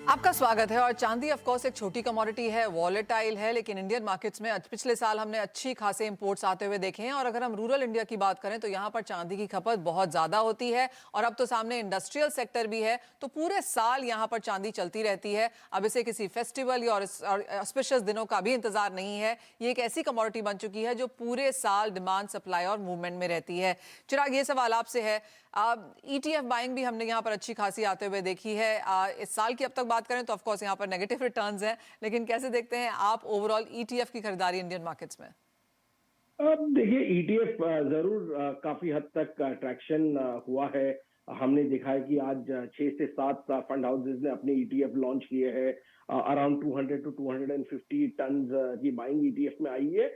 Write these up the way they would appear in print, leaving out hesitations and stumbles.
आपका स्वागत है। और चांदी ऑफ कोर्स एक छोटी कमोडिटी है, वॉलेटाइल है, लेकिन इंडियन मार्केट्स में पिछले साल हमने अच्छी खासे इंपोर्ट्स आते हुए देखे हैं। और अगर हम रूरल इंडिया की बात करें तो यहाँ पर चांदी की खपत बहुत ज्यादा होती है और अब तो सामने इंडस्ट्रियल सेक्टर भी है, तो पूरे साल यहाँ पर चांदी चलती रहती है। अब इसे किसी फेस्टिवल या ऑस्पिशियस दिनों का भी इंतजार नहीं है। ये एक ऐसी कमोडिटी बन चुकी है जो पूरे साल डिमांड, सप्लाई और मूवमेंट में रहती है। चिराग, ये सवाल आपसे है, ETF बाइंग भी हमने यहाँ पर अच्छी खासी आते हुए देखी है। इस साल की अब तक बात करें तो ऑफ कोर्स यहाँ पर नेगेटिव रिटर्न्स हैं, लेकिन कैसे देखते हैं आप ओवरऑल ETF की खरीदारी इंडियन मार्केट्स में? अब देखिए, ETF जरूर काफी हद तक ट्रैक्शन हुआ है। हमने देखा है कि आज 6 से 7 फंड हाउसेज ने अपने ETF लॉन्च किए हैं। अराउंड 200 to 250 टन की बाइंग ETF में आई है।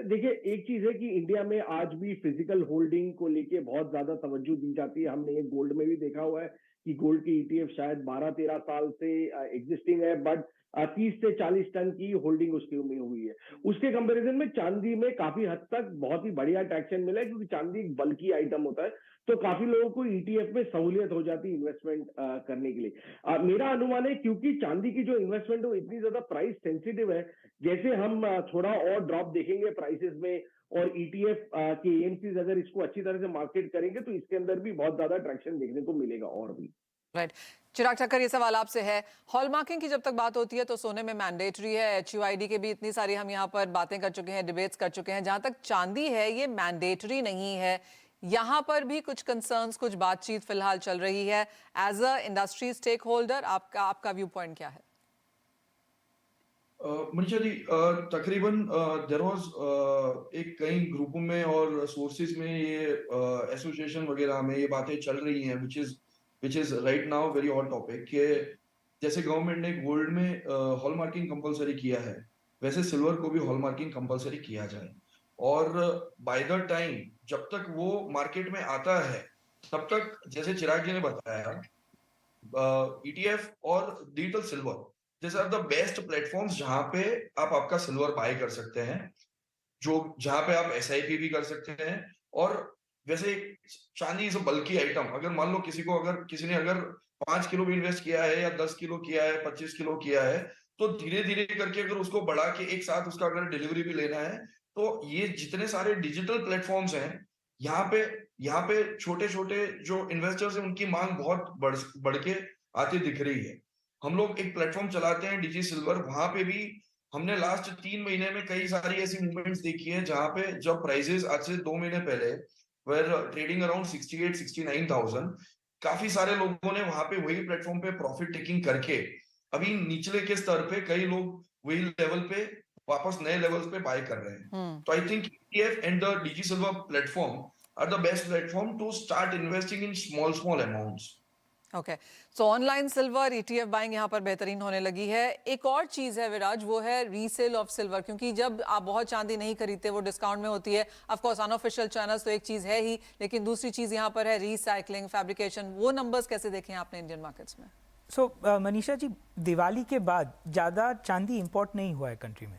देखिए, एक चीज है कि इंडिया में आज भी फिजिकल होल्डिंग को लेके बहुत ज्यादा तवज्जो दी जाती है। हमने ये गोल्ड में भी देखा हुआ है कि गोल्ड की ETF शायद 12-13 साल से एग्जिस्टिंग है, बट 30 से 40 टन की होल्डिंग उसकी में हुई है। उसके कंपैरिजन में चांदी में काफी हद तक बहुत ही बढ़िया ट्रैक्शन मिला है, क्योंकि चांदी एक बल्की आइटम होता है, तो काफी लोगों को ETF में सहूलियत हो जाती है इन्वेस्टमेंट करने के लिए। मेरा अनुमान है, क्योंकि चांदी की जो इन्वेस्टमेंट है वो इतनी ज्यादा प्राइस सेंसिटिव है। जैसे हम थोड़ा और ड्रॉप देखेंगे प्राइसेस में, और ETF के AMCs अगर इसको अच्छी तरह से मार्केट करेंगे तो इसके अंदर भी बहुत ज्यादा ट्रैक्शन देखने को मिलेगा और भी। राइट। चिराग ठक्कर, ये सवाल आपसे है, हॉलमार्किंग की जब तक बात होती है तो सोने में मैंडेटरी है, HUID के भी इतनी सारी हम यहाँ पर बातें कर चुके हैं, डिबेट्स कर चुके हैं। जहां तक चांदी है ये मैंडेटरी नहीं है, यहाँ पर भी कुछ कंसर्न्स, कुछ बातचीत फिलहाल चल रही है। As a industry stakeholder आपका व्यू पॉइंट क्या है? मनीषा जी, तकरीबन देयर वाज एक कई ग्रुपों में और सोर्सेज में ये एसोसिएशन वगैरह में ये बातें चल रही हैं, which is right now very hot topic, कि जैसे गवर्नमेंट ने गोल्ड में हॉलमार्किंग कंपलसरी किया है, वैसे सिल्वर को भी हॉलमार्किंग कंपलसरी किया जाए। और बाय द टाइम जब तक वो मार्केट में आता है तब तक, जैसे चिराग जी ने बताया, ETF और digital silver this are the best platforms जहां पे आप आपका सिल्वर बाय कर सकते हैं, जो जहां पे आप SIP भी कर सकते हैं। और वैसे चांदी इज अ बल्की आइटम, अगर मान लो किसी ने अगर 5 किलो भी इन्वेस्ट किया है या 10 किलो किया है, 25 किलो किया है, तो धीरे धीरे करके अगर उसको बढ़ा के एक साथ उसका अगर डिलीवरी भी लेना है, तो ये जितने सारे डिजिटल प्लेटफॉर्म्स हैं, यहाँ पे छोटे छोटे जो इन्वेस्टर्स हैं उनकी मांग बहुत बढ़ के आती दिख रही है। हम लोग एक प्लेटफॉर्म चलाते हैं डिजी सिल्वर, वहां पे भी हमने लास्ट 3 महीने में कई सारी ऐसी मूवमेंट्स देखी है जहां पे जब प्राइसेस आज से 2 महीने पहले वेर ट्रेडिंग अराउंड 68-69,000, काफी सारे लोगों ने वहां पे वही प्लेटफॉर्म पे प्रॉफिट टेकिंग करके अभी निचले के स्तर पे कई लोग वही लेवल पे वापस नए लेवल्स पे बाय कर रहे हैं। तो I think ETF and the digi silver platform are the best platform to start investing in small amounts. Okay, so online silver ETF buying यहाँ पर बेहतरीन होने लगी है। एक और चीज है विराज, वो है रीसेल ऑफ सिल्वर, क्योंकि जब आप बहुत चांदी नहीं खरीदते वो डिस्काउंट में होती है। ऑफ कोर्स अनऑफिशियल चैनल्स तो एक चीज है ही, लेकिन दूसरी चीज यहाँ पर है रीसाइक्लिंग, फैब्रिकेशन। वो नंबर्स कैसे देखें आपने इंडियन मार्केट्स में? मनीषा जी, दिवाली के बाद ज़्यादा चांदी इंपोर्ट नहीं हुआ है कंट्री में।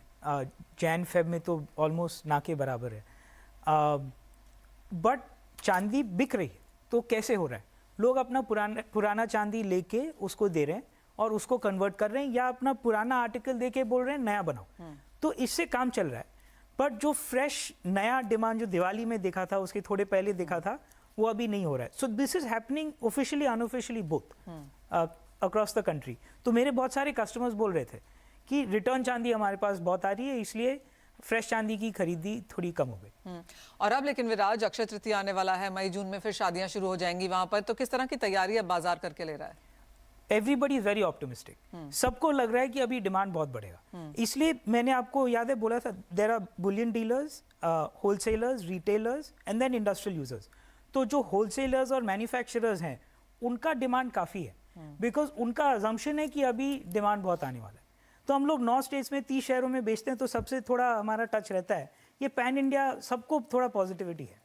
जैन फेब में तो ऑलमोस्ट ना के बराबर है, बट चांदी बिक रही है। तो कैसे हो रहा है? लोग अपना पुराना चांदी लेके उसको दे रहे हैं और उसको कन्वर्ट कर रहे हैं, या अपना पुराना आर्टिकल देके बोल रहे हैं नया बनाओ। तो इससे काम चल रहा है। बट जो फ्रेश नया डिमांड जो दिवाली में देखा था, उसके थोड़े पहले देखा था, वो अभी नहीं हो रहा है। So this is happening officially unofficially both across the country. तो मेरे बहुत सारे कस्टमर्स बोल रहे थे कि रिटर्न चांदी हमारे पास बहुत आ रही है, इसलिए फ्रेश चांदी की खरीदी थोड़ी कम हो गई। और अब लेकिन विराज, अक्षय तृतीया आने वाला है, मई जून में फिर शादियां शुरू हो जाएंगी वहां पर, तो किस तरह की तैयारी अब बाजार करके ले रहा है? Everybody is very optimistic. सबको लग रहा है कि अभी डिमांड बहुत बढ़ेगा। इसलिए मैंने आपको याद है बोला था, there are bullion dealers, wholesalers, retailers and then industrial users. तो जो होलसेलर्स और मैन्युफैक्चरर्स हैं उनका डिमांड काफ़ी है, बिकॉज उनका अजम्पशन है कि अभी डिमांड बहुत आने वाला है। तो हम लोग 9 स्टेट्स में 30 शहरों में बेचते हैं, तो सबसे थोड़ा हमारा टच रहता है। ये पैन इंडिया सबको थोड़ा पॉजिटिविटी है।